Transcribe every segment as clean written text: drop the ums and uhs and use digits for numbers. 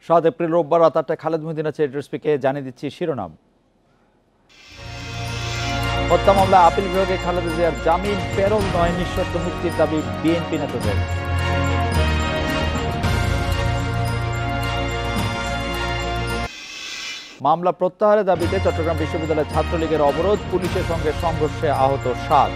7 April রোববার রাত 8টায় খালেদ মহিউদ্দিন আছে এড্রেসপিকে জানিয়ে দিচ্ছি শিরোনাম। হত্যা মামলা আপিল বিভাগে খালেদা জিয়ার জামিন, প্যারোল নয়, নিঃশর্ত মুক্তির দাবি বিএনপি নেতাদের। মামলা প্রত্যাহারের দাবিতে চট্টগ্রাম বিশ্ববিদ্যালয়ের ছাত্রলীগের অবরোধ, পুলিশের সঙ্গে সংঘর্ষে আহত 7।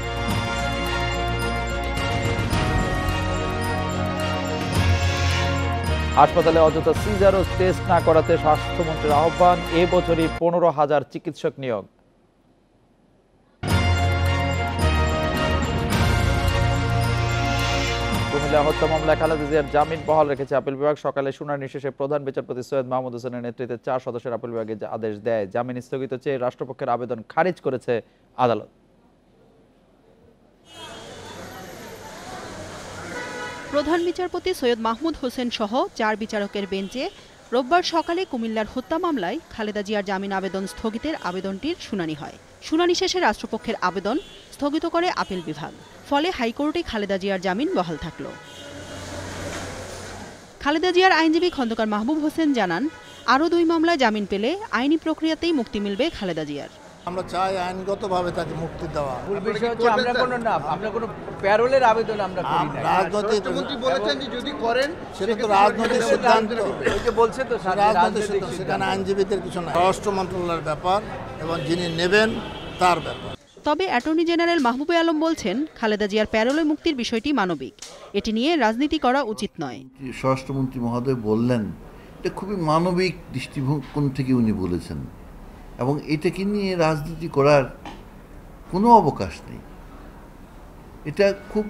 হাসপাতালে অযথা সিজার ও টেস্ট না করাতে স্বাস্থ্যমন্ত্রীর আহ্বান, এবছরই 15,000 চিকিৎসক নিয়োগ। কুমিল্লা হত্যা মামলায় খালেদা জিয়ার জামিন বহাল রেখেছে আপিল বিভাগ। সকালে শুনানি শেষে প্রধান বিচারপতি সৈয়দ মাহমুদ হোসেনের নেতৃত্বে 4 সদস্যের আপিল বিভাগে আদেশ দেয়। জামিন স্থগিত চেয়ে রাষ্ট্রপক্ষের আবেদন খারিজ করেছে আদালত। প্রধান বিচারপতি সৈয়দ মাহমুদ হোসেন সহ 4 বিচারকের বেঞ্চে রোববার সকালে কুমিল্লার হত্যা মামলায় খালেদা জিয়ার জামিন আবেদন স্থগিতের আবেদনটির শুনানি হয়। শুনানি শেষে রাষ্ট্রপক্ষের আবেদন স্থগিত করে আপিল বিভাগ। ফলে হাইকোর্টে খালেদা জিয়ার জামিন বহাল থাকল। খালেদা জিয়ার আইনজীবী খন্দকার মাহবুব হোসেন জানান, আরও 2 মামলায় জামিন পেলে আইনি প্রক্রিয়াতেই মুক্তি মিলবে খালেদা জিয়ার। আমরা চাই আইনগতভাবে তাকে মুক্তি দেওয়া। আমরা কোনো প্যারোলের আবেদন আমরা করি না। রাষ্ট্রপতি বলেছেন যে যদি করেন সেটা তো রাজনৈতিক সিদ্ধান্ত, বলছে তো রাজনৈতিক সিদ্ধান্ত, সেখানে আইনজীবীদের কিছু না, স্বরাষ্ট্র মন্ত্রণালয়ের ব্যাপার এবং যিনি নেবেন তার ব্যাপার। তবে অ্যাটর্নি জেনারেল মাহবুবে আলম বলছেন, খালেদা জিয়ার প্যারোলে মুক্তির বিষয়টি মানবিক, এটি নিয়ে রাজনীতি করা উচিত নয়। স্বরাষ্ট্রমন্ত্রী মহোদয় বললেন, এটা খুবই মানবিক দৃষ্টিকোণ থেকে উনি বলেছেন, এবং এটাকে নিয়ে রাজনীতি করার কোনো অবকাশ নেই। এটা খুব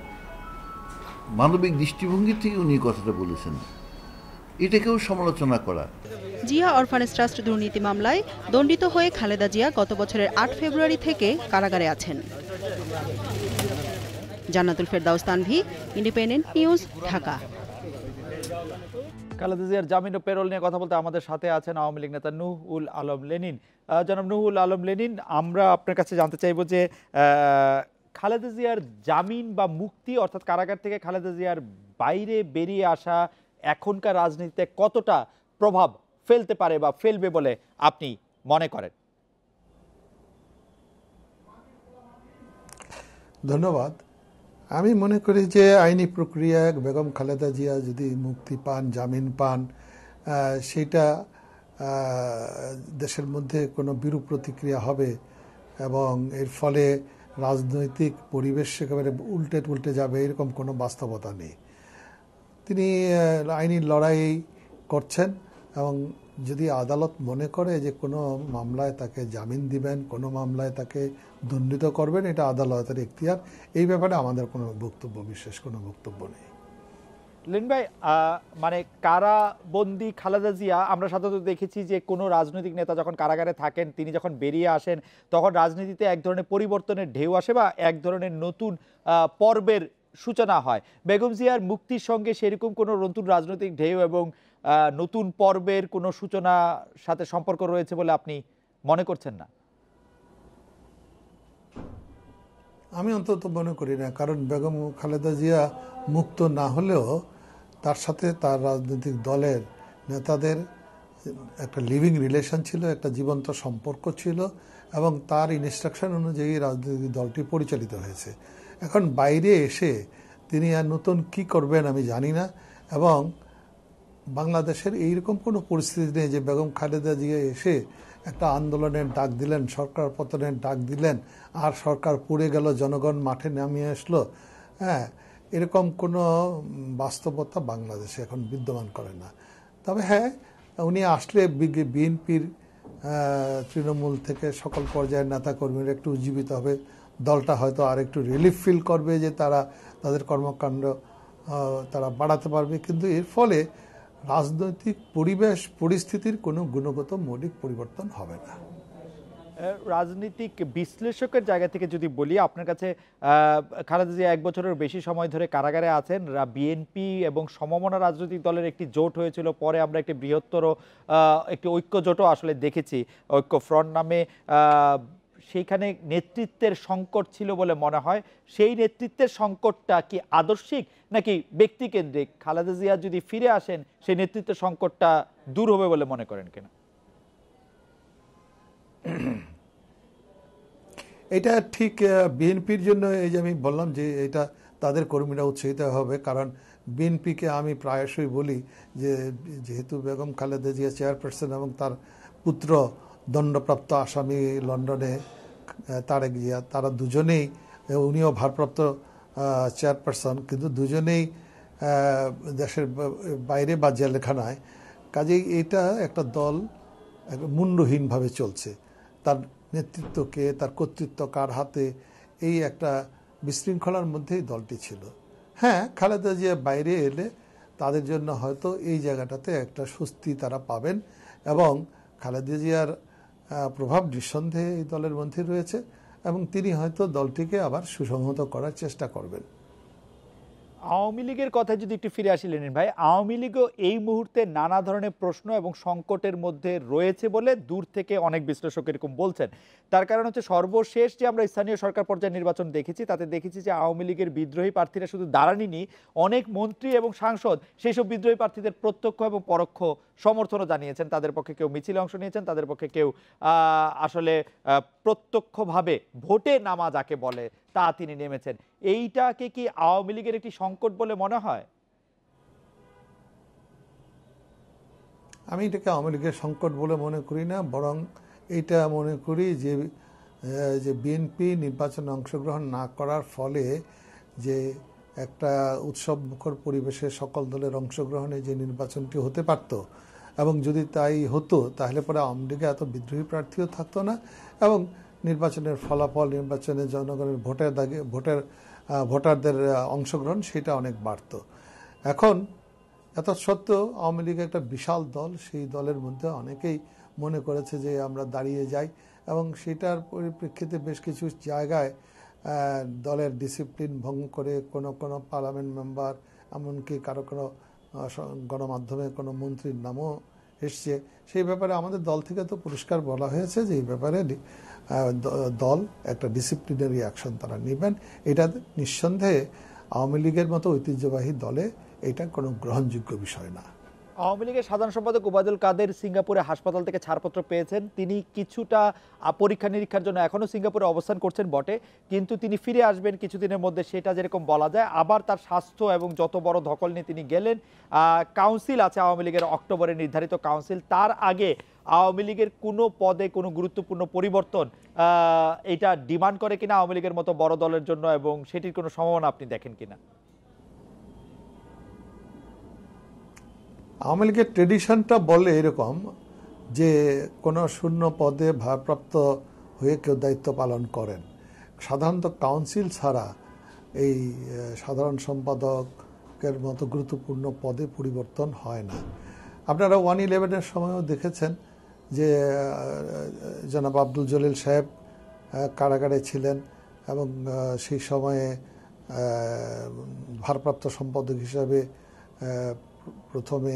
মানবিক দৃষ্টিভঙ্গি থেকে উনি কথাটা বলেছেন, এটাকেও সমালোচনা করা। জিয়া অরফানেজ ট্রাস্ট দুর্নীতি মামলায় দণ্ডিত হয়ে খালেদা জিয়া গত বছরের 8 ফেব্রুয়ারি থেকে কারাগারে আছেন। জান্নাতুল ফেরদাউস তানভি, ইন্ডিপেন্ডেন্ট নিউজ, ঢাকা। খালেদা জিয়ার জামিন ও প্যারোল নিয়ে কথা বলতে আমাদের সাথে আছেন আওয়ামী লীগ নেতা নুহুল আলম লেনিন। জনাব নুহুল আলম লেনিন, আমরা আপনার কাছে জানতে চাইব যে খালেদা জিয়ার জামিন বা মুক্তি, অর্থাৎ কারাগার থেকে খালেদা জিয়ার বাইরে বেরিয়ে আসা এখনকার রাজনীতিতে কতটা প্রভাব ফেলতে পারে বা ফেলবে বলে আপনি মনে করেন? ধন্যবাদ। আমি মনে করি যে আইনি প্রক্রিয়া বেগম খালেদা জিয়া যদি মুক্তি পান, জামিন পান, সেটা দেশের মধ্যে কোনো বিরূপ প্রতিক্রিয়া হবে এবং এর ফলে রাজনৈতিক পরিবেশ একেবারে উল্টে যাবে, এরকম কোনো বাস্তবতা নেই। তিনি আইনি লড়াই করছেন এবং যদি আদালত মনে করে যে কোনো মামলায় তাকে জামিন দিবেন, কোনো মামলায় তাকে দণ্ডিত করবেন, এটা আদালতের এখতিয়ার। এই ব্যাপারে আমাদের কোনো বিশেষ কোনো বক্তব্য নেই। লেন ভাই, মানে কারাবন্দি খালেদা জিয়া আমরা সাধারণত দেখেছি যে কোনো রাজনৈতিক নেতা যখন কারাগারে থাকেন, তিনি যখন বেরিয়ে আসেন তখন রাজনীতিতে এক ধরনের পরিবর্তনের ঢেউ আসে বা এক ধরনের নতুন পর্বের সূচনা হয়। বেগম জিয়ার মুক্তির সঙ্গে সেরকম কোনো নতুন রাজনৈতিক ঢেউ এবং নতুন পর্বের কোনো সূচনার সাথে সম্পর্ক রয়েছে বলে আপনি মনে করছেন না? আমি অন্তত মনে করি না, কারণ বেগম খালেদা জিয়া মুক্ত না হলেও তার সাথে তার রাজনৈতিক দলের নেতাদের একটা লিভিং রিলেশন ছিল, একটা জীবন্ত সম্পর্ক ছিল এবং তার ইনস্ট্রাকশন অনুযায়ী রাজনৈতিক দলটি পরিচালিত হয়েছে। এখন বাইরে এসে তিনি আর নতুন কি করবেন আমি জানি না, এবং বাংলাদেশের এইরকম কোনো পরিস্থিতি নেই যে বেগম খালেদা জিয়া এসে একটা আন্দোলনের ডাক দিলেন, সরকার পতনের ডাক দিলেন, আর সরকার পুড়ে গেল, জনগণ মাঠে নামিয়ে আসলো। হ্যাঁ, এরকম কোনো বাস্তবতা বাংলাদেশে এখন বিদ্যমান করে না। তবে হ্যাঁ, উনি আসলে বিএনপির তৃণমূল থেকে সকল পর্যায়ের নেতাকর্মীরা একটু উজ্জীবিত হবে, দলটা হয়তো আর একটু রিলিফ ফিল করবে যে তারা তাদের কর্মকাণ্ড তারা বাড়াতে পারবে, কিন্তু এর ফলে রাজনৈতিক পরিস্থিতির কোনো গুণগত মৌলিক পরিবর্তন হবে না। রাজনৈতিক বিশ্লেষকের জায়গা থেকে যদি বলি, আপনার কাছে খালেদা জিয়া 1 বছরের বেশি সময় ধরে কারাগারে আছেন। বিএনপি এবং সমমনা রাজনৈতিক দলের একটি জোট হয়েছিল, পরে আমরা একটি বৃহত্তর একটি ঐক্য জোটও আসলে দেখেছি, ঐক্য ফ্রন্ট নামে। সেইখানে নেতৃত্বের সংকট ছিল বলে মনে হয়। সেই নেতৃত্বের সংকটটা কি আদর্শিক নাকি ব্যক্তিকেন্দ্রিক? খালেদা জিয়া যদি ফিরে আসেন সেই নেতৃত্বের সংকটটা দূর হবে বলে মনে করেন কিনা? এটা ঠিক বিএনপির জন্য এই যে আমি বললাম যে এটা তাদের কর্মীরা উৎসাহিত হবে, কারণ বিএনপিকে আমি প্রায়শই বলি যে যেহেতু বেগম খালেদা জিয়া চেয়ারপারসন এবং তার পুত্র দণ্ডপ্রাপ্ত আসামি লন্ডনে তারেক জিয়া, তারা দুজনেই, উনিও ভারপ্রাপ্ত চেয়ারপারসন, কিন্তু দুজনেই দেশের বাইরে বা জেলখানায়। কাজেই এটা একটা দল মুন্ডহীনভাবে চলছে। তার নেতৃত্বকে, তার কর্তৃত্ব কার হাতে, এই একটা বিশৃঙ্খলার মধ্যেই দলটি ছিল। হ্যাঁ, খালেদা জিয়া বাইরে এলে তাদের জন্য হয়তো এই জায়গাটাতে একটা স্বস্তি তারা পাবেন, এবং খালেদা জিয়ার প্রভাব নিঃসন্দেহে এই দলের মধ্যে রয়েছে, এবং তিনি হয়তো দলটিকে আবার সুসংহত করার চেষ্টা করবেন। আওয়ামী লীগের কথায় যদি একটু ফিরে আসি লেনিন ভাই, আওয়ামী লীগও এই মুহূর্তে নানা ধরনের প্রশ্ন এবং সংকটের মধ্যে রয়েছে বলে দূর থেকে অনেক বিশ্লেষক এরকম বলছেন। তার কারণ হচ্ছে সর্বশেষ যে আমরা স্থানীয় সরকার পর্যায়ে নির্বাচন দেখেছি, তাতে দেখেছি যে আওয়ামী লীগের বিদ্রোহী প্রার্থীরা শুধু দাঁড়াননি, অনেক মন্ত্রী এবং সাংসদ সেই সব বিদ্রোহী প্রার্থীদের প্রত্যক্ষ এবং পরোক্ষ সমর্থনও জানিয়েছেন। তাদের পক্ষে কেউ মিছিলে অংশ নিয়েছেন, তাদের পক্ষে কেউ আসলে প্রত্যক্ষভাবে ভোটে নামা যাকে বলে তা তিনি নেমেছেন। এইটাকে কি আওয়ামী লীগের একটি সংকট বলে মনে হয়? আমি এটাকে আওয়ামী লীগের সংকট বলে মনে করি না, বরং এইটা মনে করি যে বিএনপি নির্বাচনে অংশগ্রহণ না করার ফলে যে একটা উৎসব মুখর পরিবেশে সকল দলের অংশগ্রহণে যে নির্বাচনটি হতে পারত, এবং যদি তাই হতো তাহলে পরে আওয়ামী লীগে এত বিদ্রোহী প্রার্থীও থাকতো না, এবং নির্বাচনের ফলাফল, নির্বাচনে জনগণের ভোটারদের অংশগ্রহণ সেটা অনেক বাড়ত। এখন এত সত্ত্বেও আওয়ামী লীগ একটা বিশাল দল, সেই দলের মধ্যে অনেকেই মনে করেছে যে আমরা দাঁড়িয়ে যাই, এবং সেটার পরিপ্রেক্ষিতে বেশ কিছু জায়গায় দলের ডিসিপ্লিন ভঙ্গ করে কোনো পার্লামেন্ট মেম্বার, এমনকি কারো গণমাধ্যমে কোনো মন্ত্রীর নামও এসছে। সেই ব্যাপারে আমাদের দল থেকে তো পরিষ্কার বলা হয়েছে যে এই ব্যাপারে দল একটা ডিসিপ্লিনারি অ্যাকশন তারা নেবেন। এটা নিঃসন্দেহে আওয়ামী লীগের মতো ঐতিহ্যবাহী দলে এটা কোনো গ্রহণযোগ্য বিষয় না। আওয়ামী লীগের সাধারণ সম্পাদক ওবায়দুল কাদের সিঙ্গাপুরে হাসপাতাল থেকে ছাড়পত্র পেয়েছেন। তিনি কিছুটা পরীক্ষা নিরীক্ষার জন্য এখনো সিঙ্গাপুরে অবস্থান করছেন বটে, কিন্তু তিনি ফিরে আসবেন কিছুদিনের মধ্যে, সেটা যেরকম বলা যায়। আবার তার স্বাস্থ্য এবং যত বড় ধকল নিয়ে তিনি গেলেন। কাউন্সিল আছে আওয়ামী লীগের, অক্টোবরে নির্ধারিত কাউন্সিল। তার আগে আওয়ামী লীগের কোনো পদে কোনো গুরুত্বপূর্ণ পরিবর্তন এটা ডিমান্ড করে কিনা আওয়ামী লীগের মতো বড় দলের জন্য, এবং সেটির কোনো সম্ভাবনা আপনি দেখেন কিনা? আওয়ামী লীগের ট্রেডিশনটা বলে এরকম যে কোনো শূন্য পদে ভারপ্রাপ্ত হয়ে কেউ দায়িত্ব পালন করেন। সাধারণত কাউন্সিল ছাড়া এই সাধারণ সম্পাদকের মতো গুরুত্বপূর্ণ পদে পরিবর্তন হয় না। আপনারা 1/11-এর সময়ও দেখেছেন যে জনাব আব্দুল জলিল সাহেব কারাগারে ছিলেন, এবং সেই সময়ে ভারপ্রাপ্ত সম্পাদক হিসাবে প্রথমে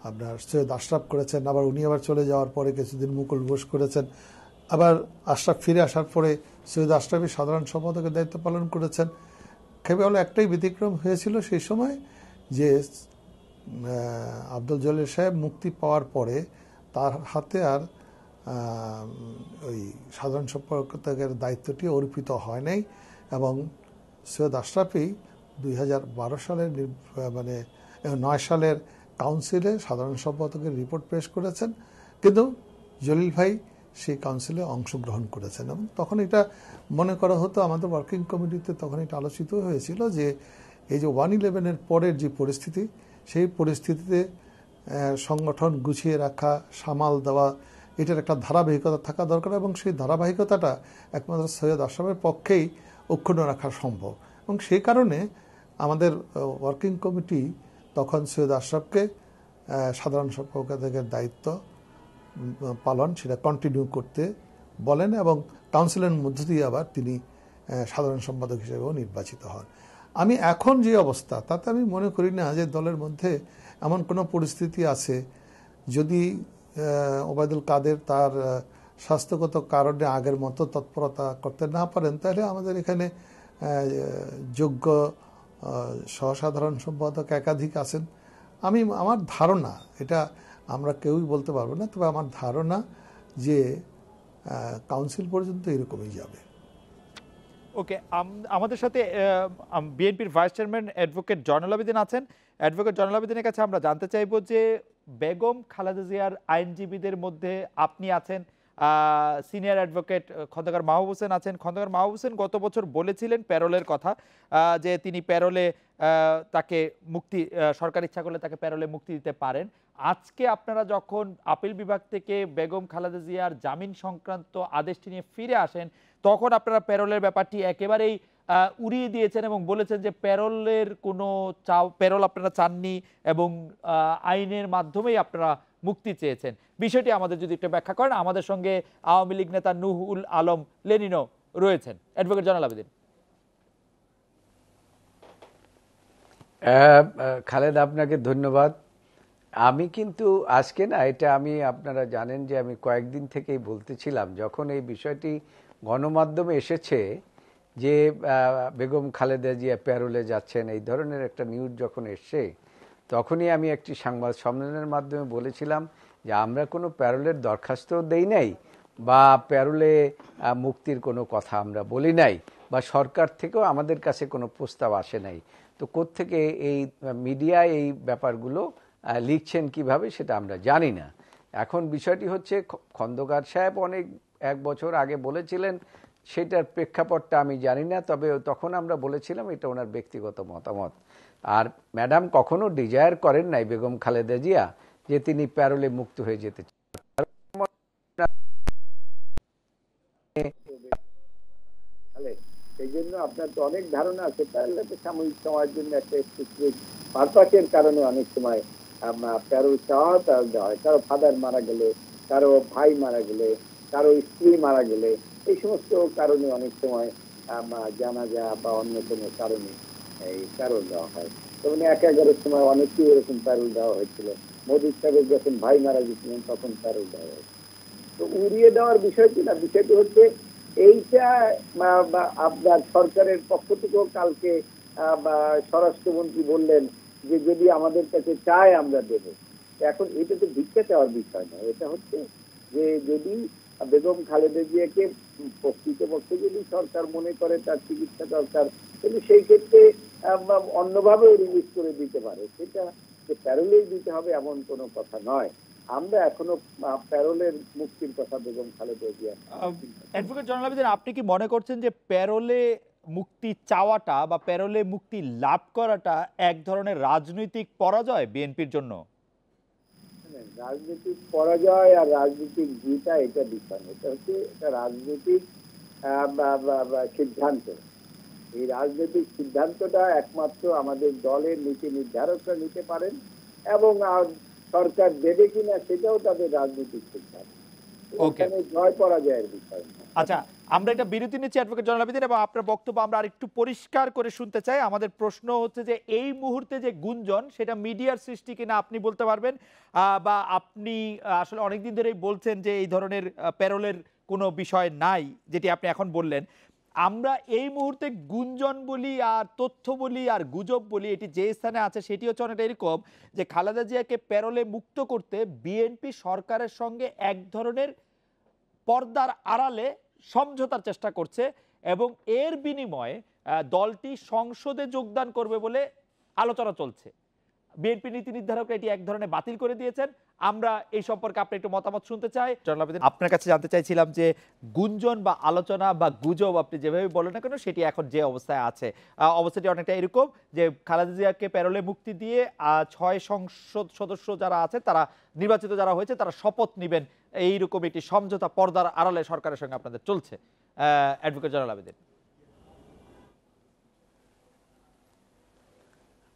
আপনার সৈয়দ আশরাফ করেছেন, আবার উনি আবার চলে যাওয়ার পরে কিছুদিন মুকুল ঘোষ করেছেন, আবার আশরাফ ফিরে আসার পরে সৈয়দ আশরাফই সাধারণ সম্পাদকের দায়িত্ব পালন করেছেন। কেবল একটাই ব্যতিক্রম হয়েছিল সেই সময়, যে আব্দুল জলিল সাহেব মুক্তি পাওয়ার পরে তার হাতে আর ওই সাধারণ সম্পাদকের দায়িত্বটি অর্পিত হয় নাই, এবং সৈয়দ আশরাফই 2012 সালের 9 সালের কাউন্সিলে সাধারণ সম্পাদকের রিপোর্ট পেশ করেছেন, কিন্তু জলিল ভাই সেই কাউন্সিলে অংশগ্রহণ করেছেন। এবং তখন এটা মনে করা হতো, আমাদের ওয়ার্কিং কমিটিতে তখন এটা আলোচিত হয়েছিল যে এই যে 1/11-এর পরের যে পরিস্থিতি, সেই পরিস্থিতিতে সংগঠন গুছিয়ে রাখা, সামাল দেওয়া, এটার একটা ধারাবাহিকতা থাকা দরকার, এবং সেই ধারাবাহিকতাটা একমাত্র সৈয়দ আশরাফের পক্ষেই অক্ষুণ্ণ রাখা সম্ভব। এবং সেই কারণে আমাদের ওয়ার্কিং কমিটি তখন সৈয়দ আশরাফকে সাধারণ সম্পাদকের দায়িত্ব পালন সেটা কন্টিনিউ করতে বলেন, এবং কাউন্সিলের মধ্য দিয়ে আবার তিনি সাধারণ সম্পাদক হিসেবেও নির্বাচিত হন। আমি এখন যে অবস্থা, তাতে আমি মনে করি না যে দলের মধ্যে এমন কোনো পরিস্থিতি আছে, যদি ওবায়দুল কাদের তার স্বাস্থ্যগত কারণে আগের মতো তৎপরতা করতে না পারেন, তাহলে আমাদের এখানে যোগ্য সহসাধারণ সম্পাদক একাধিক আছেন। আমার ধারণা, এটা আমরা কেউই বলতে পারবো না, তবে আমার ধারণা যে কাউন্সিল পর্যন্ত এরকমই যাবে। ওকে, আমাদের সাথে বিএনপির vice chairman advocate Zainul Abedin আছেন। অ্যাডভোকেট জয়নুল আবেদিনের কাছে আমরা জানতে চাইবো যে বেগম খালেদা জিয়ার আইনজীবীদের মধ্যে আপনি আছেন, সিনিয়র অ্যাডভোকেট খন্দকার মাহবুব হোসেন আছেন। খন্দকার মাহবুব হোসেন গত বছর বলেছিলেন প্যারোলের কথা, যে তিনি প্যারোলে তাকে মুক্তি, সরকার ইচ্ছা করলে তাকে প্যারোলে মুক্তি দিতে পারেন। আজকে আপনারা যখন আপিল বিভাগ থেকে বেগম খালেদা জিয়ার জামিন সংক্রান্ত আদেশটি নিয়ে ফিরে আসেন, তখন আপনারা প্যারোলের ব্যাপারটি একেবারেই উড়িয়ে দিয়েছেন এবং বলেছেন যে প্যারোলের কোনো প্যারোল আপনারা চাননি এবং আইনের মাধ্যমেই আপনারা মুক্তি চেয়েছেন। বিষয়টি আমাদের যদি একটু ব্যাখ্যা করেন। আমাদের সঙ্গে আওয়ামী লীগ নেতা নুহুল আলম লেনিনও রয়েছেন। অ্যাডভোকেট জয়নুল আবেদিন। খালেদ, আপনাকে ধন্যবাদ। আমি কিন্তু আজকে না, এটা আমি, আপনারা জানেন যে আমি কয়েকদিন থেকেই বলতেছিলাম, যখন এই বিষয়টি গণমাধ্যমে এসেছে যে বেগম খালেদা জিয়া প্যারোলে যাচ্ছেন, এই ধরনের একটা নিউজ যখন এসছে, তখনই আমি একটি সংবাদ সম্মেলনের মাধ্যমে বলেছিলাম যে আমরা কোনো প্যারোলের দরখাস্তও দেই নাই বা প্যারোলে মুক্তির কোনো কথা আমরা বলি নাই, বা সরকার থেকেও আমাদের কাছে কোনো প্রস্তাব আসে নাই। তো কোত্থেকে এই মিডিয়ায় এই ব্যাপারগুলো লিখছেন কিভাবে সেটা আমরা জানি না। এখন বিষয়টি হচ্ছে, খন্দকার সাহেব এক বছর আগে বলেছিলেন, সেটার প্রেক্ষাপটটা আমি জানি না, তবে তখন আমরা বলেছিলাম এটা ওনার ব্যক্তিগত মতামত। আর ম্যাডাম কখনো ডিজায়ার করেন নাই বেগম খালেদা জিয়া যে তিনি প্যারোলে মুক্ত হয়ে যেতে চান। সেই জন্য আপনার তো অনেক ধারণা আছে, প্যারোলে সাময়িক সময়ের জন্য একটা স্পেসিফিক পারপাসের কারণে অনেক সময় প্যারোল চাওয়া দেওয়া হয়। কারো ফাদার মারা গেলে, কারো ভাই মারা গেলে, কারো স্ত্রী মারা গেলে, এই সমস্ত কারণে অনেক সময় জানাজা বা অন্য কোনো কারণে এই প্যারোল দেওয়া হয়। যেমন 11 সময় অনেকেই এরকম প্যারোল দেওয়া হয়েছিল। মোদী সাহেবের যখন ভাই মারা গেছিলেন তখন প্যারোল দেওয়া হয়েছিল। তো উড়িয়ে দেওয়ার বিষয়টি না, বিষয়টি হচ্ছে এইটা আপনার সরকারের পক্ষ থেকেও কালকে স্বরাষ্ট্রমন্ত্রী বললেন যে যদি আমাদের কাছে চায় আমরা দেব। এখন এটা তো ভিক্ষা চাওয়ার বিষয় না, এটা হচ্ছে যে যদি বেগম খালেদা জিয়াকে প্রকৃতপক্ষে যদি সরকার মনে করে তার চিকিৎসা দরকার, কিন্তু সেই ক্ষেত্রে অন্যভাবেও রিলিজ করে দিতে পারে। সেটা যে প্যারোলেই দিতে হবে এমন কোনো কথা নয়। আমরা এখনো প্যারোলের মুক্তির কথা বেগম খালেদা জিয়া। অ্যাডভোকেট জয়নুল আবেদিন, আপনি কি মনে করছেন যে প্যারোলে মুক্তি চাওয়াটা বা প্যারোলে মুক্তি লাভ করাটা এক ধরনের রাজনৈতিক পরাজয় বিএনপির জন্য? রাজনৈতিক পরাজয় আর রাজনৈতিক জিতা এটা বিষয়, এটা হচ্ছে একটা রাজনৈতিক সিদ্ধান্ত। এই রাজনৈতিক সিদ্ধান্তটা একমাত্র আমাদের দলের নীতি নির্ধারকরা নিতে পারেন, এবং সরকার দেবে কিনা সেটাও তাদের রাজনৈতিক সিদ্ধান্ত। ওখানে জয় পরাজয়ের বিষয়। আচ্ছা, আমরা এটা বিরতি নিচ্ছি অ্যাডভোকেট জয়নুল আবেদিন, এবং আপনার বক্তব্য আমরা আরেকটু পরিষ্কার করে শুনতে চাই। আমাদের প্রশ্ন হচ্ছে যে এই মুহূর্তে যে গুঞ্জন, সেটা মিডিয়ার সৃষ্টি কিনা আপনি বলতে পারবেন, বা আপনি আসলে অনেকদিন ধরেই বলছেন যে এই ধরনের প্যারোলের কোনো বিষয় নাই, যেটি আপনি এখন বললেন। আমরা এই মুহূর্তে গুঞ্জন বলি আর তথ্য বলি আর গুজব বলি, এটি যে স্থানে আছে সেটি হচ্ছে অনেকটা এরকম যে খালেদা জিয়াকে প্যারোলে মুক্ত করতে বিএনপি সরকারের সঙ্গে এক ধরনের পর্দার আড়ালে সমঝোতার চেষ্টা করছে, এবং এর বিনিময়ে দলটি সংসদে যোগদান করবে বলে আলোচনা চলছে। বিএনপি নীতি নির্ধারকরা এটি এক ধরনের বাতিল করে দিয়েছেন। আমরা এই সম্পর্কে আপনার একটু মতামত শুনতে চাই। আপনার কাছে জানতে চাইছিলাম যে গুঞ্জন বা আলোচনা বা গুজব, আপনি যেভাবে বলেন না কেন, সেটি এখন যে অবস্থায় আছে, অবস্থাটি অনেকটা এরকম যে খালেদা জিয়াকে প্যারোলে মুক্তি দিয়ে 6 সংসদ সদস্য যারা আছে, তারা নির্বাচিত যারা হয়েছে, তারা শপথ নেবেন, এইরকম একটি সমঝোতা পর্দার আড়ালে সরকারের সঙ্গে আপনাদের চলছে। অ্যাডভোকেট জয়নুল আবেদিন।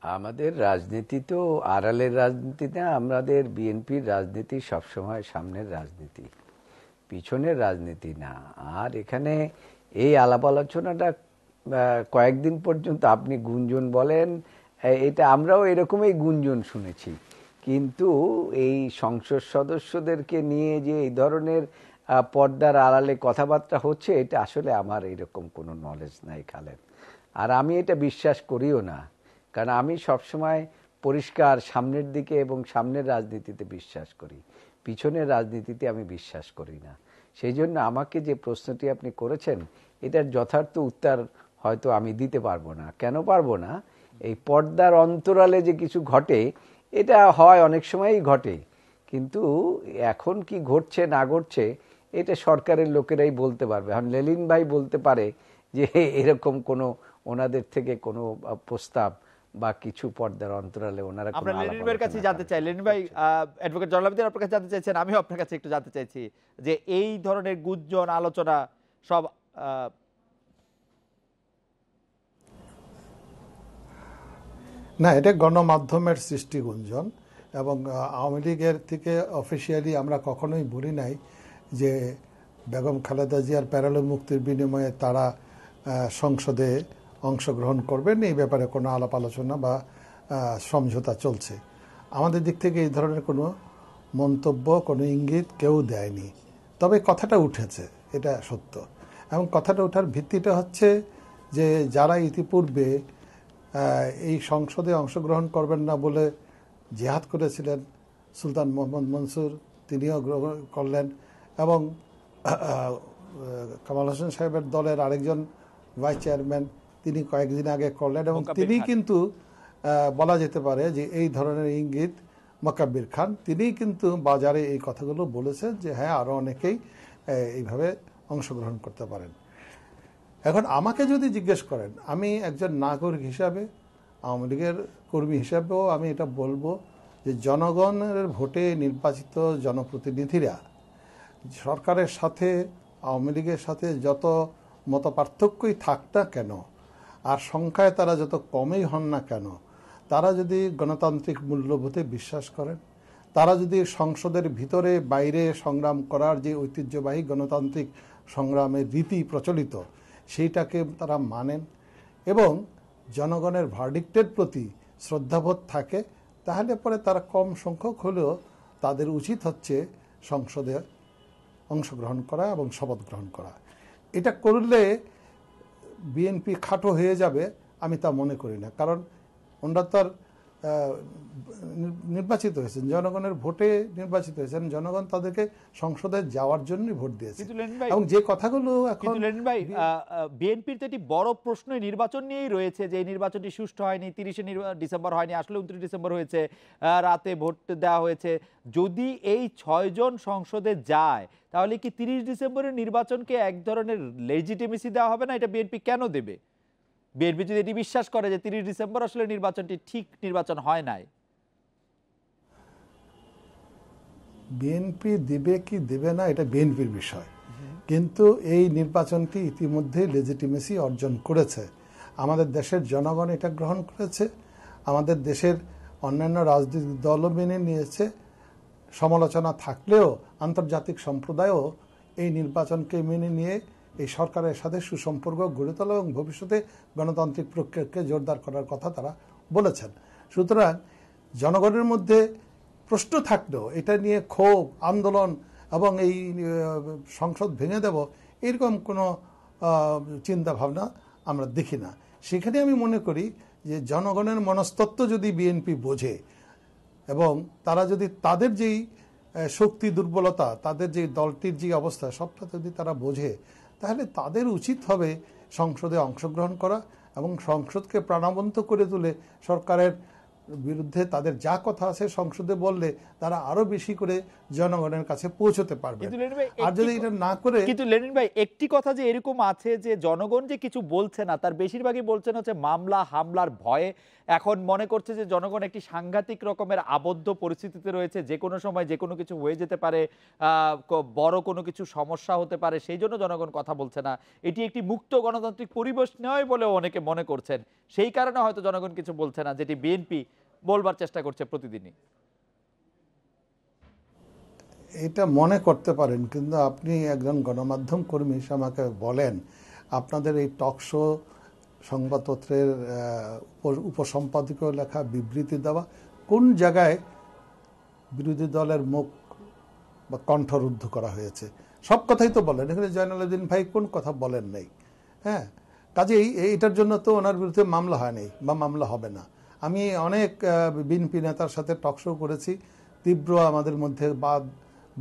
আমাদের রাজনীতি তো আড়ালের রাজনীতি না, আমাদের বিএনপির রাজনীতি সবসময় সামনের রাজনীতি, পিছনের রাজনীতি না। আর এখানে এই আলাপ আলোচনাটা কয়েকদিন পর্যন্ত আপনি গুঞ্জন বলেন, এটা আমরাও এরকমই গুঞ্জন শুনেছি, কিন্তু এই সংসদ সদস্যদেরকে নিয়ে যে এই ধরনের পর্দার আড়ালে কথাবার্তা হচ্ছে, এটা আসলে আমার এরকম কোনো নলেজ নাই খালেদ। আর আমি এটা বিশ্বাস করিও না, কারণ আমি সবসময় পরিষ্কার সামনের দিকে এবং সামনের রাজনীতিতে বিশ্বাস করি, পিছনের রাজনীতিতে আমি বিশ্বাস করি না। সেই জন্য আমাকে যে প্রশ্নটি আপনি করেছেন এটার যথার্থ উত্তর হয়তো আমি দিতে পারবো না। কেন পারবো না? এই পর্দার অন্তরালে যে কিছু ঘটে এটা হয় অনেক সময়ই ঘটে, কিন্তু এখন কি ঘটছে না ঘটছে এটা সরকারের লোকেরাই বলতে পারবে। এখন লেলিন ভাই বলতে পারে যে এরকম কোনো ওনাদের থেকে কোনো প্রস্তাব বা কিছু পর্দার অন্তরালে ওনারা আমরা লেনিন ভাইয়ের কাছে জানতে চাই। লেনিন ভাই, অ্যাডভোকেট জয়নাল আবেদীন আপনার কাছে জানতে চাইছেন, আমিও আপনার কাছে একটু জানতে চাইছি যে এই ধরনের গুঞ্জন আলোচনা সব না, এটা গণমাধ্যমের সৃষ্টি গুঞ্জন, এবং আওয়ামী লীগের থেকে অফিসিয়ালি আমরা কখনোই বলি নাই যে বেগম খালেদা জিয়ার প্যারোলে মুক্তির বিনিময়ে তারা সংসদে অংশগ্রহণ করবেন, এই ব্যাপারে কোনো আলাপ আলোচনা বা সমঝোতা চলছে। আমাদের দিক থেকে এই ধরনের কোনো মন্তব্য, কোনো ইঙ্গিত কেউ দেয়নি। তবে কথাটা উঠেছে, এটা সত্য, এবং কথাটা ওঠার ভিত্তিটা হচ্ছে যে যারা ইতিপূর্বে এই সংসদে অংশগ্রহণ করবেন না বলে জিহাদ করেছিলেন, সুলতান মোহাম্মদ মনসুর তিনিও গ্রহণ করলেন, এবং কামাল হোসেন সাহেবের দলের আরেকজন ভাইস চেয়ারম্যান তিনি কয়েকদিন আগে করলেন, এবং তিনি কিন্তু বলা যেতে পারে যে এই ধরনের ইঙ্গিত মোকাব্বির খান, তিনি কিন্তু বাজারে এই কথাগুলো বলেছেন যে হ্যাঁ আরও অনেকেই এইভাবে অংশগ্রহণ করতে পারেন। এখন আমাকে যদি জিজ্ঞেস করেন, আমি একজন নাগরিক হিসাবে, আওয়ামী লীগের কর্মী হিসাবেও আমি এটা বলবো যে জনগণের ভোটে নির্বাচিত জনপ্রতিনিধিরা সরকারের সাথে, আওয়ামী লীগের সাথে যত মতপার্থক্যই থাক না কেন, আর সংখ্যায় তারা যত কমই হন না কেন, তারা যদি গণতান্ত্রিক মূল্যবোধে বিশ্বাস করেন, তারা যদি সংসদের ভিতরে বাইরে সংগ্রাম করার যে ঐতিহ্যবাহী গণতান্ত্রিক সংগ্রামের রীতি প্রচলিত সেইটাকে তারা মানেন, এবং জনগণের ভার্ডিক্টের প্রতি শ্রদ্ধাবোধ থাকে, তাহলে পরে তারা কম সংখ্যক হলেও তাদের উচিত হচ্ছে সংসদে অংশগ্রহণ করা এবং শপথ গ্রহণ করা। এটা করলে বিএনপি খাটো হয়ে যাবে আমি তা মনে করি না, কারণ ওনারা তার নির্বাচিত হয়েছেন, জনগণের ভোটে নির্বাচিত হয়েছেন, জনগণ তাদেরকে সংসদে যাওয়ার জন্য ভোট দিয়েছে। এবং যে কথাগুলো এখন বিএনপির তো একটি বড় প্রশ্ন নির্বাচন নিয়েই রয়েছে, যে এই নির্বাচনটি সুষ্ঠু হয়নি, 30শে ডিসেম্বর হয়নি, আসলে 29 ডিসেম্বর হয়েছে, রাতে ভোট দেওয়া হয়েছে। যদি এই 6 জন সংসদে যায় তাহলে কি 30 ডিসেম্বরের নির্বাচনকে এক ধরনের লেজিটিমেসি দেওয়া হবে না? এটা বিএনপি কেন দেবে? বিএনপি যদি এটি বিশ্বাস করে যে 30 ডিসেম্বর আসলে নির্বাচনটি ঠিক নির্বাচন হয় নাই, বিএনপি দিবে কি দেবে না এটা বিএনপির বিষয়, কিন্তু এই নির্বাচনটি ইতিমধ্যে লেজিটিমেসি অর্জন করেছে, আমাদের দেশের জনগণ এটা গ্রহণ করেছে, আমাদের দেশের অন্যান্য রাজনৈতিক দলও মেনে নিয়েছে। সমালোচনা থাকলেও আন্তর্জাতিক সম্প্রদায়ও এই নির্বাচনকে মেনে নিয়ে এই সরকারের সাথে সুসম্পর্ক গড়ে তোলা এবং ভবিষ্যতে গণতান্ত্রিক প্রক্রিয়াকে জোরদার করার কথা তারা বলেছেন। সুতরাং জনগণের মধ্যে প্রশ্ন থাকলেও এটা নিয়ে ক্ষোভ, আন্দোলন এবং এই সংসদ ভেঙে দেব এরকম কোনো চিন্তা ভাবনা আমরা দেখি না। সেখানে আমি মনে করি যে জনগণের মনস্তত্ত্ব যদি বিএনপি বোঝে এবং তারা যদি তাদের যেই শক্তি দুর্বলতা, তাদের যে দলটির যে অবস্থা সবটা যদি তারা বোঝে, তাহলে তাদের উচিত হবে সংসদে অংশগ্রহণ করা এবং সংসদকে প্রাণবন্ত করে তুলে সরকারের বিরুদ্ধে তাদের যা কথা আছে সংসদে বললে তারা আরো বেশি করে জনগণের কাছে পৌঁছতে পারবে। আর যদি এটা না করে, কিন্তু লেনিন ভাই একটি কথা যে এরকম আছে যে জনগণ যে কিছু বলছে না, তার বেশিরভাগই বলছেন হচ্ছে মামলা হামলার ভয়ে। এখন মনে করছে যে জনগণ একটি সাংঘাতিক রকমের আবদ্ধ পরিস্থিতিতে রয়েছে, যে কোনো সময় যে কোনো কিছু হয়ে যেতে পারে, বড় কোনো কিছু সমস্যা হতে পারে, সেই জন্য জনগণ কথা বলছে না। এটি একটি মুক্ত গণতান্ত্রিক পরিবেশ নয় বলেও অনেকে মনে করছেন, সেই কারণে হয়তো জনগণ কিছু বলছে না, যেটি বিএনপি বলবার চেষ্টা করছে প্রতিদিনই। এটা মনে করতে পারেন, কিন্তু আপনি একজন গণমাধ্যম কর্মী হিসেবে আমাকে বলেন, আপনাদের এই টক শো সংবাদপত্রের উপসম্পাদকীয় লেখা বিবৃতি দেওয়া কোন জায়গায় বিরোধী দলের মুখ বা কণ্ঠরুদ্ধ করা হয়েছে? সব কথাই তো বলেন, এখানে জয়নাল আবেদীন ভাই কোন কথা বলেন নাই? হ্যাঁ, কাজেই এটার জন্য তো ওনার বিরুদ্ধে মামলা হয় নাই বা মামলা হবে না। আমি অনেক বিএনপি নেতার সাথে টকশো করেছি, তীব্র আমাদের মধ্যে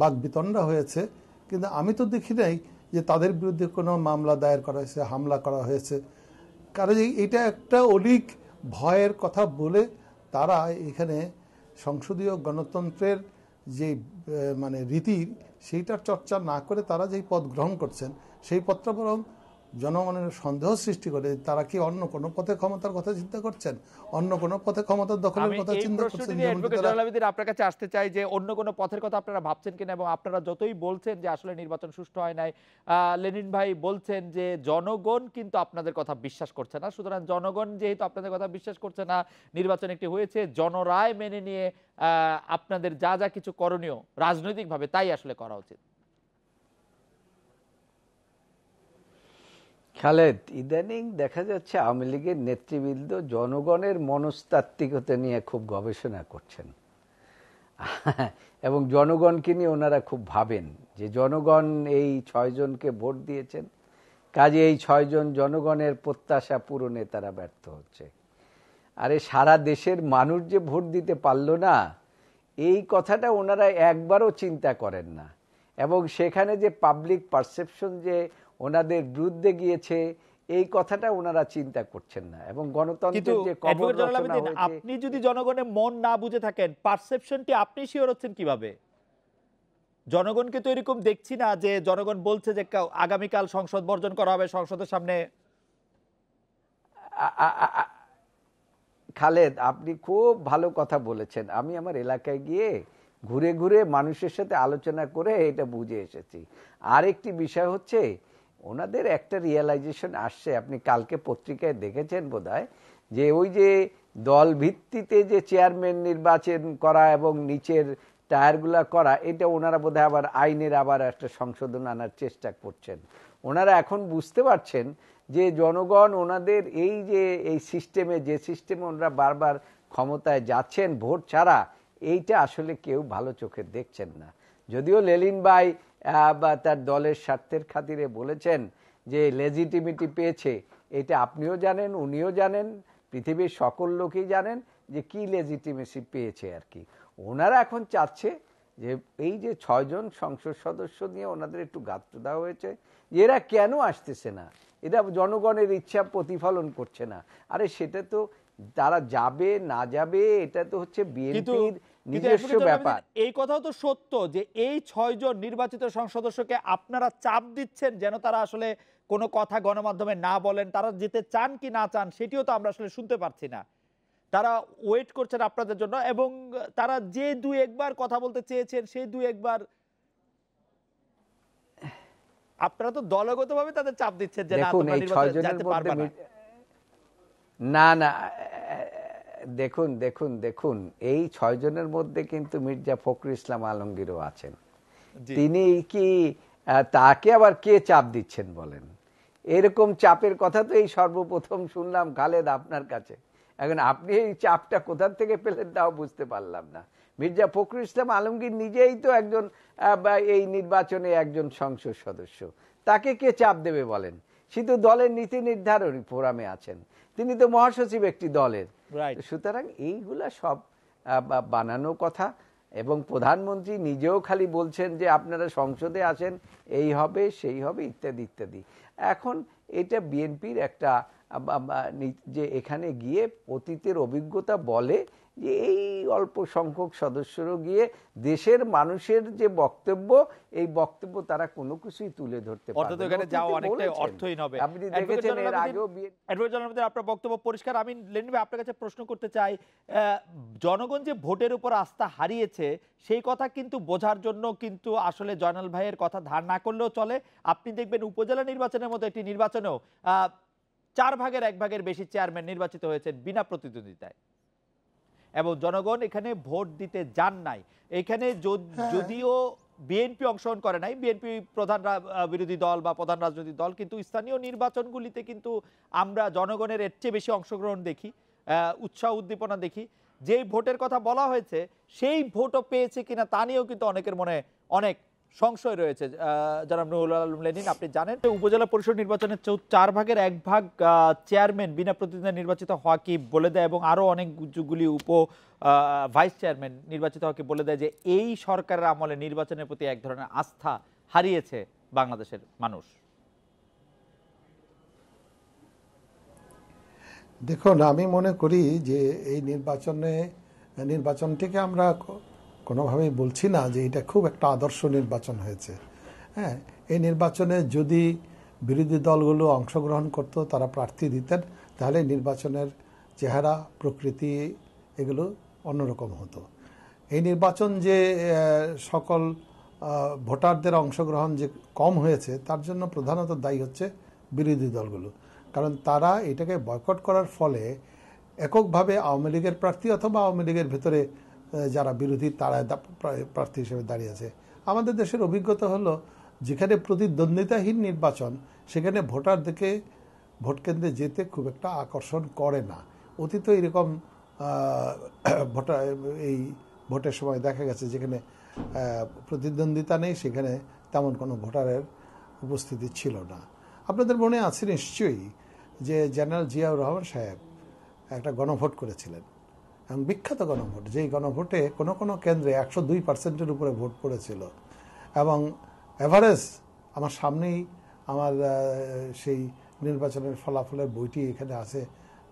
বাক বিতণ্ডা হয়েছে, কিন্তু আমি তো দেখি নাই যে তাদের বিরুদ্ধে কোনো মামলা দায়ের করা হয়েছে, হামলা করা হয়েছে। কারণ এটা একটা অলিক ভয়ের কথা বলে তারা এখানে সংসদীয় গণতন্ত্রের যে মানে রীতি সেইটার চর্চা না করে তারা যেই পথ গ্রহণ করছেন সেই পথটা বরং জনগণের সন্দেহ সৃষ্টি করে। তারা কি অন্য কোনো পথে ক্ষমতার কথা চিন্তা করছেন, অন্য কোনো পথে ক্ষমতার দখলের কথা চিন্তা করছেন? আপনার কাছে আসতে চাই যে অন্য কোনো পথের কথা আপনারা ভাবছেন কিনা, এবং আপনারা যতই বলছেন যে আসলে নির্বাচন সুষ্ঠু হয় নাই, লেনিন ভাই বলছেন যে জনগণ কিন্তু আপনাদের কথা বিশ্বাস করছে না। সুতরাং জনগণ যেহেতু আপনাদের কথা বিশ্বাস করছে না, নির্বাচন একটি হয়েছে, জনরায় মেনে নিয়ে আপনাদের যা যা কিছু করণীয় রাজনৈতিকভাবে তাই আসলে করা উচিত। খালেদ, ইদানিং দেখা যাচ্ছে আওয়ামী লীগের নেতৃবৃন্দ জনগণের মনস্তাত্ত্বিকতা নিয়ে খুব গবেষণা করছেন এবং জনগণকে নিয়ে ওনারা খুব ভাবেন যে জনগণ এই 6 জনকে ভোট দিয়েছেন, কাজে এই 6 জন জনগণের প্রত্যাশা পূরণে তারা ব্যর্থ হচ্ছে। আরে সারা দেশের মানুষ যে ভোট দিতে পারল না, এই কথাটা ওনারা একবারও চিন্তা করেন না, এবং সেখানে যে পাবলিক পারসেপশন যে ওনাদের বিরুদ্ধে গিয়েছে এই কথাটা ওনারা চিন্তা করছেন না। এবং গণতন্ত্রের যে কবর রচনা হয়েছে, আপনি যদি জনগণের মন না বুঝে থাকেন, পারসেপশনটি আপনি শিওর হচ্ছেন কিভাবে? জনগণকে তো এরকম দেখছি না যে জনগণ বলছে যে আগামীকাল সংসদ বর্জন করা হবে, সংসদের সামনে। খালেদ, আপনি খুব ভালো কথা বলেছেন। আমি আমার এলাকায় গিয়ে ঘুরে ঘুরে মানুষের সাথে আলোচনা করে এটা বুঝে এসেছি। আরেকটি বিষয় হচ্ছে ওনাদের একটা রিয়েলাইজেশন আসছে, আপনি কালকে পত্রিকায় দেখেছেন বোধহয়, যে ওই যে দল ভিত্তিতে যে চেয়ারম্যান নির্বাচন করা এবং নিচের টায়ারগুলা করা, এটা ওনারা বোধহয় আবার আইনের আবার একটা সংশোধন আনার চেষ্টা করছেন। ওনারা এখন বুঝতে পারছেন যে জনগণ ওনাদের এই যে এই সিস্টেমে, যে সিস্টেমে ওনারা বারবার ক্ষমতায় যাচ্ছেন ভোট ছাড়া, এইটা আসলে কেউ ভালো চোখে দেখছেন না। যদিও লেলিন ভাই বা তার দলের স্বার্থের খাতিরে বলেছেন যে লেজিটিমিটি পেয়েছে, এটা আপনিও জানেন, উনিও জানেন, পৃথিবীর সকল লোকই জানেন যে কি লেজিটিমেসি পেয়েছে আর কি। ওনারা এখন চাচ্ছে যে এই যে 6 জন সংসদ সদস্য নিয়ে ওনাদের একটু গাত্র দেওয়া হয়েছে, এরা কেন আসতেছে না, এরা জনগণের ইচ্ছা প্রতিফলন করছে না। আরে সেটা তো তারা যাবে না যাবে এটা তো হচ্ছে বিএনপির নিজস্ব ব্যাপার। এই কথাও তো সত্য যে এই 6 জন নির্বাচিত সংসদ সদস্যকে আপনারা চাপ দিচ্ছেন যেন তারা আসলে কোনো কথা গণমাধ্যমে না বলেন, তারা যেতে চান কি না চান সেটিও তো আমরা আসলে শুনতে পারছি না। তারা ওয়েট করছেন আপনাদের জন্য, এবং তারা যে 2-1 কথা বলতে চেয়েছেন সেই 2-1 আপনারা তো দলগতভাবে তাদের চাপ দিচ্ছেন যে দেখুন এই 6 জনের মধ্যে না না দেখুন দেখুন দেখুন এই 6 জনের মধ্যে কিন্তু মির্জা ফখরুল ইসলাম আলমগীরও আছেন। তিনি কি তাকে আবার কে চাপ দিচ্ছেন বলেন? এরকম চাপের কথা তো এই সর্বপ্রথম শুনলাম খালেদ আপনার কাছে। এখন আপনি এই চাপটা কোথা থেকে পেলেন তাও বুঝতে পারলাম না। মির্জা ফখরুল ইসলাম আলমগীর নিজেই তো একজন এই নির্বাচনে একজন সংসদ সদস্য, তাকে কে চাপ দেবে বলেন? সে তো দলের নীতি নির্ধারণী ফোরামে আছেন, তিনি তো মহাসচিব একটি দলের। সুতরাং এইগুলা সব বানানো কথা, এবং প্রধানমন্ত্রী নিজেও খালি বলছেন যে আপনারা সংসদে আসেন, এই হবে সেই হবে ইত্যাদি ইত্যাদি। এখন এটা বিএনপির একটা যে এখানে গিয়ে অতীতের অভিজ্ঞতা বলে যে এই অল্প সংখ্যক সদস্যরা গিয়ে দেশের মানুষের যে বক্তব্য, এই বক্তব্য তারা কোনো কিছুই তুলে ধরতে পারবে না। এখানে যাওয়া অনেকটাই অর্থহীন হবে। আপনি দেখেছেন এর আগেও আপনার বক্তব্য পরিষ্কার। আমি লেনিন ভাই আপনার কাছে প্রশ্ন করতে চাই, জনগণ যে ভোটের উপর আস্থা হারিয়েছে সেই কথা কিন্তু বোঝার জন্য কিন্তু আসলে জয়নাল ভাইয়ের কথা ধার না করলেও চলে। আপনি দেখবেন উপজেলা নির্বাচনের মতো একটি নির্বাচনেও 4/1 বেশি চেয়ারম্যান নির্বাচিত হয়েছেন বিনা প্রতিদ্বন্দ্বিতায়, এবং জনগণ এখানে ভোট দিতে যান নাই। এখানে যদিও বিএনপি অংশগ্রহণ করে নাই, বিএনপি প্রধান বিরোধী দল বা প্রধান রাজনৈতিক দল, কিন্তু স্থানীয় নির্বাচনগুলিতে কিন্তু আমরা জনগণের এর চেয়ে বেশি অংশগ্রহণ দেখি, উৎসাহ উদ্দীপনা দেখি। যেই ভোটের কথা বলা হয়েছে সেই ভোটও পেয়েছে কিনা তা নিয়েও কিন্তু অনেকের মনে অনেক সংশয় রয়েছে। জনাব নুরুল আলম লেনিন, আপনি জানেন যে উপজেলা পরিষদ নির্বাচনের 4 ভাগের 1 ভাগ চেয়ারম্যান বিনা প্রতিদ্বন্দ্বিতায় নির্বাচিত হওয়া কি বলে দেয়, এবং আরো অনেকগুলি ভাইস চেয়ারম্যান নির্বাচিত হওয়া কি বলে দেয় যে এই সরকারের আমলে নির্বাচনের প্রতি এক ধরনের আস্থা হারিয়েছে বাংলাদেশের মানুষ। দেখুন, আমি মনে করি যে এই নির্বাচনটিকে আমরা কোনোভাবেই বলছি না যে এটা খুব একটা আদর্শ নির্বাচন হয়েছে। হ্যাঁ, এই নির্বাচনে যদি বিরোধী দলগুলো অংশগ্রহণ করত, তারা প্রার্থী দিতেন, তাহলে নির্বাচনের চেহারা, প্রকৃতি এগুলো অন্যরকম হতো। এই নির্বাচন যে সকল ভোটারদের অংশগ্রহণ যে কম হয়েছে, তার জন্য প্রধানত দায়ী হচ্ছে বিরোধী দলগুলো। কারণ তারা এটাকে বয়কট করার ফলে এককভাবে আওয়ামী লীগের প্রার্থী অথবা আওয়ামী লীগের ভেতরে যারা বিরোধী তারা প্রার্থী হিসেবে দাঁড়িয়েছে। আমাদের দেশের অভিজ্ঞতা হলো, যেখানে প্রতিদ্বন্দ্বিতাহীন নির্বাচন, সেখানে ভোটারদেরকে ভোট কেন্দ্রে যেতে খুব একটা আকর্ষণ করে না। অতীত এরকম এই ভোটের সময় দেখা গেছে যেখানে প্রতিদ্বন্দ্বিতা নেই, সেখানে তেমন কোনো ভোটারের উপস্থিতি ছিল না। আপনাদের মনে আছে নিশ্চয়ই যে জেনারেল জিয়াউর রহমান সাহেব একটা গণভোট করেছিলেন, এবং বিখ্যাত গণভোট, যেই গণভোটে কোনো কোনো কেন্দ্রে 102% উপরে ভোট পড়েছিল। এবং এভারেজ আমার সামনেই আমার সেই নির্বাচনের ফলাফলের বইটি এখানে আছে,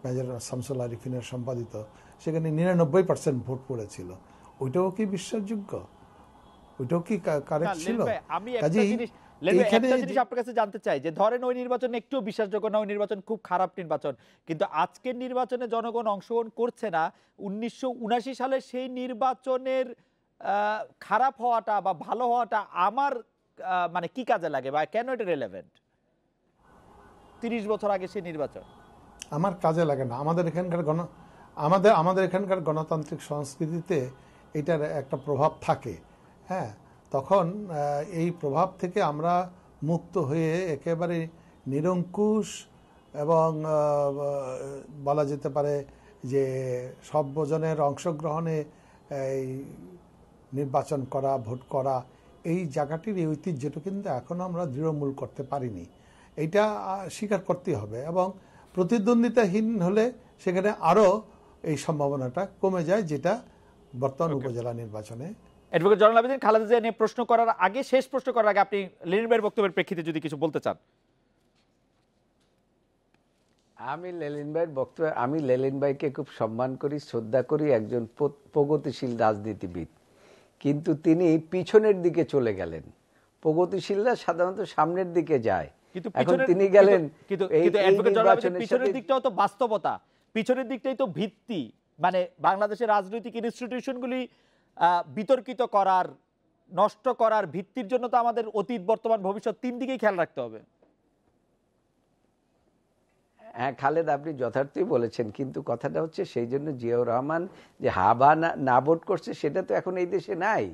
মেজর শামসুল আরিফিনের সম্পাদিত, সেখানে 99% ভোট পড়েছিল। ওইটাও কি বিশ্বাসযোগ্য? ওইটাও কি কারেক্ট ছিল? একটা জিনিস আপনার কাছে জানতে চাই যে ধরেন ওই নির্বাচন একটু বিশ্বাসযোগ্য না, ওই নির্বাচন খুব খারাপ নির্বাচন, কিন্তু আজকের নির্বাচনে জনগণ অংশগ্রহণ করছে না। 1979 সালে সেই নির্বাচনের খারাপ হওয়াটা বা ভালো হওয়াটা আমার মানে কি কাজে লাগে, বা কেন এটা রেলেভেন্ট? 30 বছর আগে সেই নির্বাচন আমার কাজে লাগে না। আমাদের এখানকার গণতান্ত্রিক সংস্কৃতিতে এটার একটা প্রভাব থাকে। হ্যাঁ, তখন এই প্রভাব থেকে আমরা মুক্ত হয়ে একেবারে নিরঙ্কুশ এবং বলা যেতে পারে যে সর্বজনের অংশগ্রহণে এই নির্বাচন করা, ভোট করা, এই জায়গাটির এই ঐতিহ্যটা কিন্তু এখনও আমরা দৃঢ়মূল করতে পারিনি। এইটা স্বীকার করতেই হবে। এবং প্রতিদ্বন্দ্বিতাহীন হলে সেখানে আরও এই সম্ভাবনাটা কমে যায়, যেটা বর্তমান উপজেলা নির্বাচনে। অ্যাডভোকেট জয়নুল আবেদিন, খালেদা জিয়া নিয়ে প্রশ্ন করার আগে, শেষ প্রশ্ন করার আগে আপনি লেনিন ভাইয়ের বক্তব্যের প্রেক্ষিতে যদি কিছু বলতে চান। আমি লেনিন ভাইকে খুব সম্মান করি, শ্রদ্ধা করি, একজন প্রগতিশীল রাজনীতিবিদ। কিন্তু তিনি পিছনের দিকে চলে গেলেন। প্রগতিশীলরা সাধারণত সামনের দিকে যায়, এখন তিনি গেলেন। পিছনের দিকটাও তো বাস্তবতা, পিছনের দিকটাই তো ভিত্তি। মানে বাংলাদেশের রাজনৈতিক ইনস্টিটিউশনগুলি বিতর্কিত করার, নষ্ট করার ভিত্তির জন্য তো আমাদের অতীত, বর্তমান, ভবিষ্যৎ 3 দিকেই খেয়াল রাখতে হবে। হ্যাঁ খালেদ, আপনি যথার্থই বলেছেন, কিন্তু কথাটা হচ্ছে সেই জন্য জিয়াউর রহমান যে হাবা না ভোট করছে সেটা তো এখন এই দেশে নাই।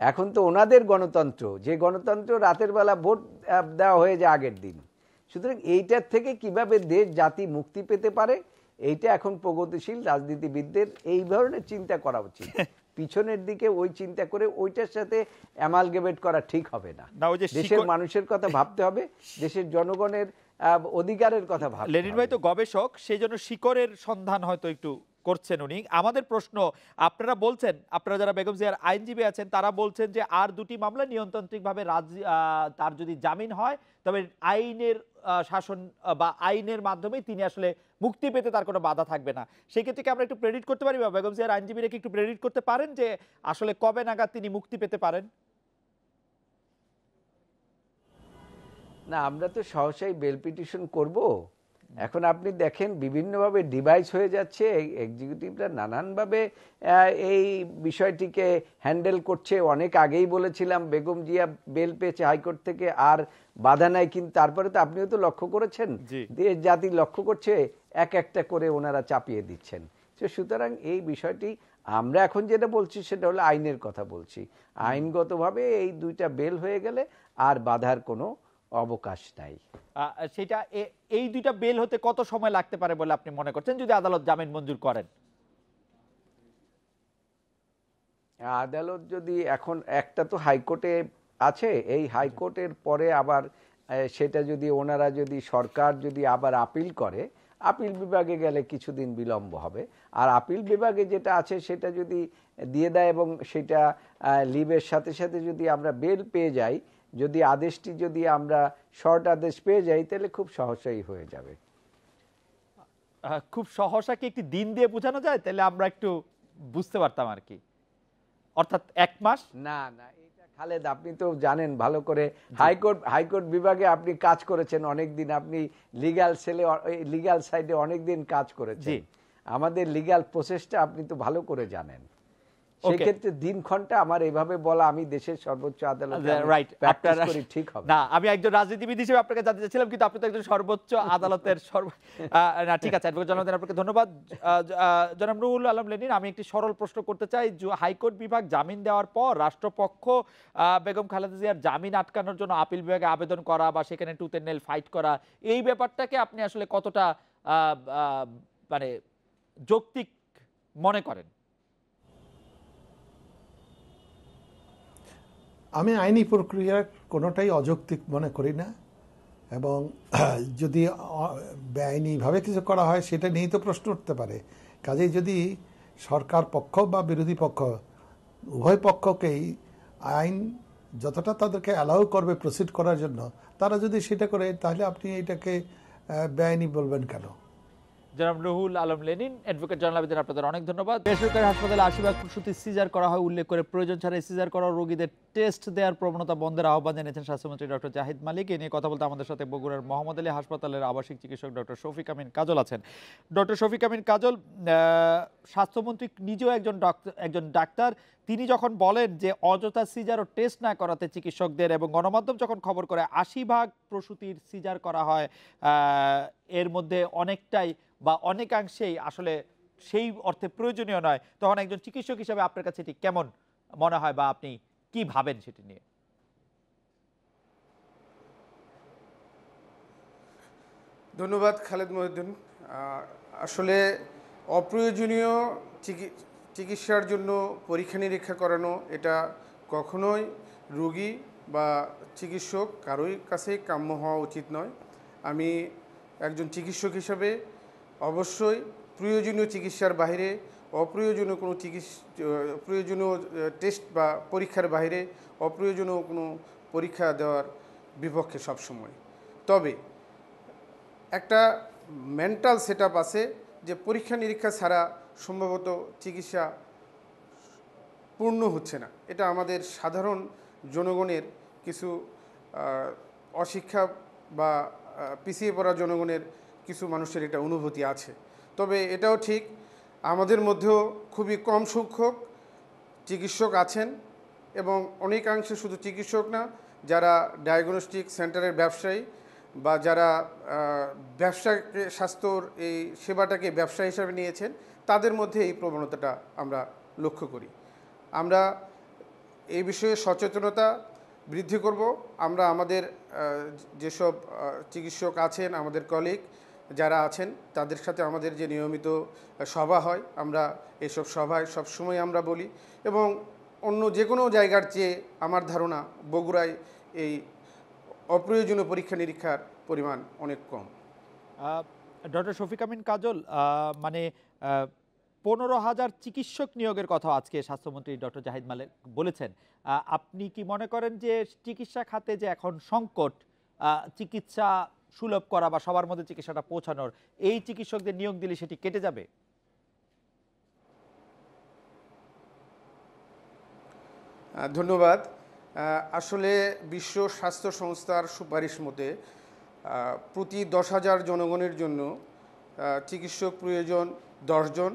এখন তো ওনাদের গণতন্ত্র, যে গণতন্ত্র রাতের বেলা ভোট দেওয়া হয়ে যায় আগের দিন। সুতরাং এইটার থেকে কিভাবে দেশ জাতি মুক্তি পেতে পারে, এইটা এখন প্রগতিশীল রাজনীতিবিদদের এই ধরনের চিন্তা করা উচিত। পিছনের দিকে ওই চিন্তা করে ওইটার সাথে অ্যামালগেমেট করা ঠিক হবে না। দেশের মানুষের কথা ভাবতে হবে, দেশের জনগণের অধিকারের কথা ভাবতে। লেনিন ভাই তো গবেষক, সেই জন্য শিকড়ের সন্ধান হয়তো একটু করছেন উনি। আমাদের প্রশ্ন, আপনারা বলছেন, আপনারা যারা বেগম জিয়ার আইনজীবী আছেন তারা বলছেন যে আর 2টি মামলা নিয়মতান্ত্রিকভাবে তার যদি জামিন হয় তবে আইনের শাসন বা আইনের মাধ্যমে তিনি আসলে মুক্তি পেতে তার কোনো বাধা থাকবে না। সেই ক্ষেত্রে কি আমরা একটু প্রেডিক্ট করতে পারি, বা বেগম জিয়ার আইনজীবীরা কি একটু প্রেডিক্ট করতে পারেন যে আসলে কবে নাগাদ তিনি মুক্তি পেতে পারেন? না, আমরা তো সহসাই বেল পিটিশন করব। এখন আপনি দেখেন বিভিন্নভাবে ডিভাইস হয়ে যাচ্ছে, এক্সিকিউটিভরা নানানভাবে এই বিষয়টিকে হ্যান্ডেল করছে। অনেক আগেই বলেছিলাম বেগম জিয়া বেল পেয়েছে হাইকোর্ট থেকে, আর বাধা নাই, কিন্তু তারপরে তো আপনিও তো লক্ষ্য করেছেন দেশ জাতি লক্ষ্য করছে, এক একটা করে ওনারা চাপিয়ে দিচ্ছেন। তো সুতরাং এই বিষয়টি আমরা এখন যেটা বলছি সেটা হলো আইনের কথা বলছি। আইনগতভাবে এই 2টা বেল হয়ে গেলে আর বাধার কোনো অবকাশ নাই। সেটা এই 2টা বেল হতে কত সময় লাগতে পারে বলে আপনি মনে করছেন, যদি আদালত জামিন মঞ্জুর করেন? আদালত যদি এখন একটা তো হাইকোর্টে আছে এই হাইকোর্টের পরে আবার সেটা যদি ওনারা যদি সরকার যদি আবার আপিল করে, আপিল বিভাগে গেলে কিছুদিন বিলম্ব হবে। আর আপিল বিভাগে যেটা আছে সেটা যদি দিয়ে দেয় এবং সেটা লিভের সাথে সাথে যদি আমরা বেল পেয়ে যাই, যদি আদেশটি যদি আমরা শর্ট আদেশ পেয়ে যাই, তাহলে খুব সহজেই হয়ে যাবে। খুব সহসা কি একটি দিন দিয়ে বোঝানো যায়? তাহলে আমরা একটু বুঝতে পারতাম আর কি, অর্থাৎ 1 মাস? না না, এটা খালেদ আপনি তো জানেন ভালো করে, হাইকোর্ট বিভাগে আপনি কাজ করেছেন অনেকদিন, আপনি লিগ্যাল সেলে লিগ্যাল সাইডে অনেকদিন কাজ করেছেন, আমাদের লিগ্যাল প্রসেসটা আপনি তো ভালো করে জানেন। সেক্ষেত্রে দিনক্ষণটা আমার এভাবে বলা, আমি দেশের সর্বোচ্চ আদালতে প্র্যাকটিস করি, ঠিক হবে না। আমি একজন রাজনীতিবিদ হিসেবে আপনাকে জানতে চাইছিলাম, কিন্তু আপনি তো একজন সর্বোচ্চ আদালতের না, ঠিক আছে অ্যাডভোকেট জনাব, আপনাকে ধন্যবাদ। জনাব রুহুল আলম লেনিন, আমি একটি সরল প্রশ্ন করতে চাই। হাইকোর্ট বিভাগ জামিন দেওয়ার পর রাষ্ট্রপক্ষ বেগম খালেদা জিয়ার জামিন আটকানোর জন্য আপিল বিভাগে আবেদন করা বা সেখানে টুথ এন্ড নেল ফাইট করা, এই ব্যাপারটাকে আপনি আসলে কতটা মানে যৌক্তিক মনে করেন? আমি আইনি প্রক্রিয়া কোনোটাই অযৌক্তিক মনে করি না, এবং যদি বেআইনিভাবে কিছু করা হয় সেটা নিয়েই তো প্রশ্ন উঠতে পারে। কাজেই যদি সরকার পক্ষ বা বিরোধী পক্ষ উভয় পক্ষকেই আইন যতটা তাদেরকে অ্যালাউ করবে প্রসিড করার জন্য, তারা যদি সেটা করে, তাহলে আপনি এটাকে বেআইনি বলবেন কেন? জনাব রুহুল আলম লেনিন, অ্যাডভোকেট জনাব আবেদিন, আপনাদের অনেক ধন্যবাদ। বেসরকারি হাসপাতালে 80% প্রসূতি সিজার করা হয় উল্লেখ করে প্রয়োজন ছাড়াই সিজার করা রোগীদের টেস্ট দেওয়ার প্রবণতা বন্ধের আহ্বান জানিয়েছেন স্বাস্থ্যমন্ত্রী ডক্টর জাহিদ মালিক। এ নিয়ে কথা বলতে আমাদের সাথে বগুড়ার মোহাম্মদ আলী হাসপাতালের আবাসিক চিকিৎসক ডক্টর শফিক আমিন কাজল আছেন। ডক্টর শফিক আমিন কাজল, স্বাস্থ্যমন্ত্রী নিজেও একজন ডাক্তার, তিনি যখন বলেন যে অযথা সিজার ও টেস্ট না করাতে চিকিৎসকদের, এবং গণমাধ্যম যখন খবর করে 80% প্রসূতির সিজার করা হয়, এর মধ্যে অনেকটাই বা অনেকাংশেই আসলে সেই অর্থে প্রয়োজনীয় নয়, তখন একজন চিকিৎসক হিসেবে আপনার কাছে এটি কেমন মনে হয় বা আপনি কি ভাবেন সেটি নিয়ে? ধন্যবাদ খালেদ মহিউদ্দিন। আসলে অপ্রয়োজনীয় চিকিৎসার জন্য পরীক্ষা নিরীক্ষা করানো, এটা কখনোই রোগী বা চিকিৎসক কারোই কাছে কাম্য হওয়া উচিত নয়। আমি একজন চিকিৎসক হিসাবে অবশ্যই প্রয়োজনীয় চিকিৎসার বাইরে অপ্রয়োজনীয় কোনো প্রয়োজনীয় টেস্ট বা পরীক্ষার বাইরে অপ্রয়োজনীয় কোনো পরীক্ষা দেওয়ার বিপক্ষে সবসময়। তবে একটা মেন্টাল সেটআপ আছে যে পরীক্ষা নিরীক্ষা ছাড়া সম্ভবত চিকিৎসা পূর্ণ হচ্ছে না। এটা আমাদের সাধারণ জনগণের কিছু অশিক্ষা বা পিছিয়ে পড়া জনগণের কিছু মানুষের এটা অনুভূতি আছে। তবে এটাও ঠিক, আমাদের মধ্যেও খুবই কম সংখ্যক চিকিৎসক আছেন, এবং অনেকাংশে শুধু চিকিৎসক না, যারা ডায়াগনস্টিক সেন্টারের ব্যবসায়ী বা যারা ব্যবসাকে, স্বাস্থ্যর এই সেবাটাকে ব্যবসা হিসাবে নিয়েছেন, তাদের মধ্যে এই প্রবণতাটা আমরা লক্ষ্য করি। আমরা এই বিষয়ে সচেতনতা বৃদ্ধি করব। আমরা আমাদের যেসব চিকিৎসক আছেন, আমাদের কলিগ যারা আছেন, তাদের সাথে আমাদের যে নিয়মিত সভা হয়, আমরা এসব সভায় সবসময় আমরা বলি, এবং অন্য যে কোনো জায়গার চেয়ে আমার ধারণা বগুড়ায় এই অপ্রয়োজনীয় পরীক্ষা নিরীক্ষার পরিমাণ অনেক কম। ডক্টর শফিক আমিন কাজল, মানে 15,000 চিকিৎসক নিয়োগের কথা আজকে স্বাস্থ্যমন্ত্রী ডক্টর জাহিদ মালিক বলেছেন। আপনি কি মনে করেন যে চিকিৎসা খাতে যে এখন সংকট, চিকিৎসা সুলভ করা বা সবার মধ্যে চিকিৎসাটা পৌঁছানোর, এই চিকিৎসকদের নিয়োগ দিলে সেটি কেটে যাবে? ধন্যবাদ। আসলে বিশ্ব স্বাস্থ্য সংস্থার সুপারিশ মতে প্রতি 10,000 জনগণের জন্য চিকিৎসক প্রয়োজন 10 জন,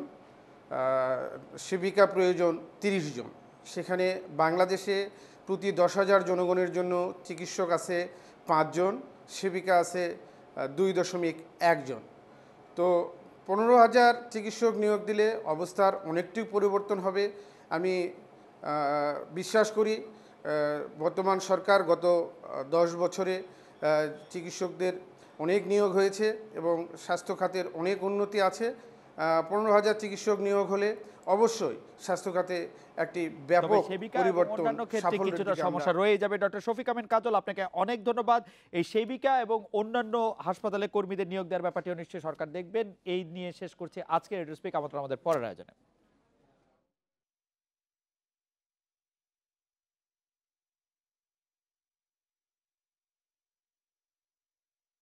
সেবিকা প্রয়োজন 30 জন। সেখানে বাংলাদেশে প্রতি 10,000 জনগণের জন্য চিকিৎসক আছে 5 জন, সেবিকা আছে 2.1 জন। তো 15,000 চিকিৎসক নিয়োগ দিলে অবস্থার অনেকটাই পরিবর্তন হবে। আমি বিশ্বাস করি বর্তমান সরকার গত 10 বছরে চিকিৎসকদের অনেক নিয়োগ হয়েছে এবং স্বাস্থ্য খাতের অনেক উন্নতি আছে। 15,000 চিকিৎসক নিয়োগ হলে অবশ্যই স্বাস্থ্য খাতে একটি তবে ব্যাপক সেবিকা এবং পরিবর্তন অন্যান্য ক্ষেত্রে সাফল্যের কিছুটা দিকে সমস্যা আমরা- রয়ে যাবে। ডক্টর শফিক আমিন কাজল, আপনাকে অনেক ধন্যবাদ। এই সেবিকা এবং অন্যান্য হাসপাতালে কর্মীদের নিয়োগ দেওয়ার ব্যাপারটিও নিশ্চয়ই সরকার দেখবেন। এই নিয়ে শেষ করছে আজকের রেডিও স্পিক, আমাদের পরের আয়োজনে।